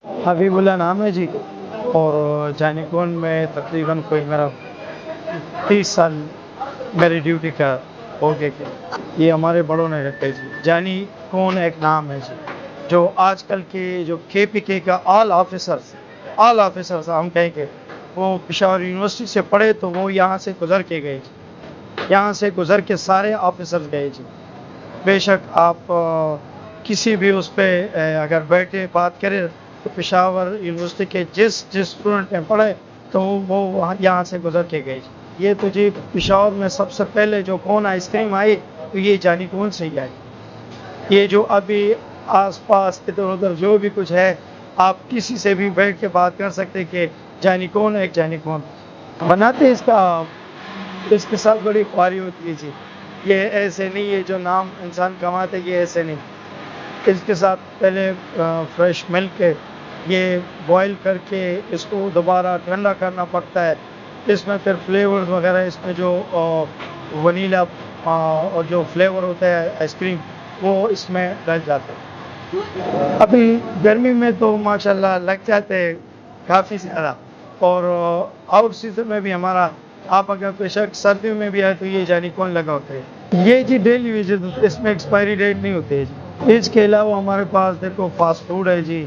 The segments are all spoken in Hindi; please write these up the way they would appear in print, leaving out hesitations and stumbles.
हबीबुल्ला नाम है जी। और जानिकून में तकरीबन कोई मेरा 30 साल मेरी ड्यूटी का हो गया। ये हमारे बड़ों ने रखे जी। जानिकून एक नाम है जी, जो आजकल के जो KPK का ऑल ऑफिसर्स हम कहेंगे, वो पेशावर यूनिवर्सिटी से पढ़े तो वो यहाँ से गुजर के गए जी। यहाँ से गुजर के सारे ऑफिसर्स गए जी। बेशक आप किसी भी उस पर अगर बैठे बात करें तो पेशावर यूनिवर्सिटी के जिस जिस स्टूडेंट ने पढ़े तो वो वहाँ यहाँ से गुजर के गए। ये तो जी पेशावर में सबसे पहले जो कौन आइसक्रीम आई तो ये जानिकून से ही आई। ये जो अभी आसपास इधर उधर जो भी कुछ है, आप किसी से भी बैठ के बात कर सकते कि जानिकून एक जानिकून बनाते इसका, इसके साथ बड़ी ख्वारी होती है जी। ये ऐसे नहीं है जो नाम इंसान कमाते, ये ऐसे नहीं। इसके साथ पहले फ्रेश मिल्क ये बॉईल करके इसको दोबारा ठंडा करना पड़ता है। इसमें फिर फ्लेवर्स वगैरह, इसमें जो वनीला और जो फ्लेवर होता है आइसक्रीम, वो इसमें डल जाते हैं। अभी गर्मी में तो माशाल्लाह लग जाते हैं काफ़ी ज़्यादा, और आउट सीजन में भी हमारा, आप अगर बेशक सर्दियों में भी आए तो ये जानिकून लगा होता है। ये जी डेली यूजेज, इसमें एक्सपायरी डेट नहीं होती है जी। इसके अलावा हमारे पास देखो फास्ट फूड है जी,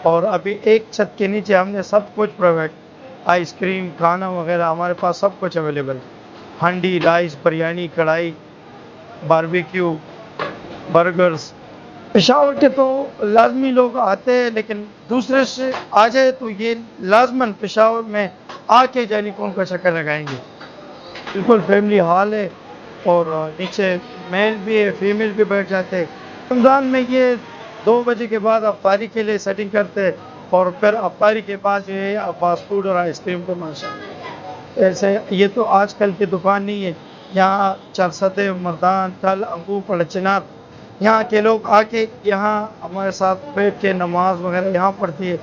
और अभी एक छत के नीचे हमने सब कुछ प्रोवाइड, आइसक्रीम, खाना वगैरह हमारे पास सब कुछ अवेलेबल। हांडी, राइस, बिरयानी, कढ़ाई, बारबेक्यू, बर्गर्स। पेशावर के तो लाजमी लोग आते हैं, लेकिन दूसरे से आ जाए तो ये लाजमन पेशावर में आके जानिकून का चक्कर लगाएंगे। बिल्कुल फैमिली हॉल है, और नीचे मेल भी है, फीमेल भी बैठ जाते हैं। रमज़ान में ये 2 बजे के बाद अफ्तारी के लिए सेटिंग करते हैं, और फिर अफ्तारी के बाद जो है फास्ट फूड और आइसक्रीम को माशा ऐसे। ये तो आजकल की दुकान नहीं है। यहाँ चरसते, मर्दान, तल, अंगूर, पड़चनार, यहाँ के लोग आके यहाँ हमारे साथ बैठ के नमाज वगैरह यहाँ पढ़ती है।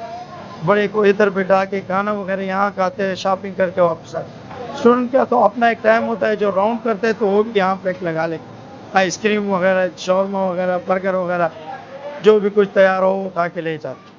बड़े को इधर बिठा के खाना वगैरह यहाँ खाते हैं, शॉपिंग करके वापस आते। स्टूडेंट का तो अपना एक टाइम होता है जो राउंड करते हैं, तो वो भी यहाँ ब्रेक लगा ले। आइसक्रीम वगैरह, शौरमा वगैरह, बर्गर वगैरह, जो भी कुछ तैयार हो वो खा के ले जाते।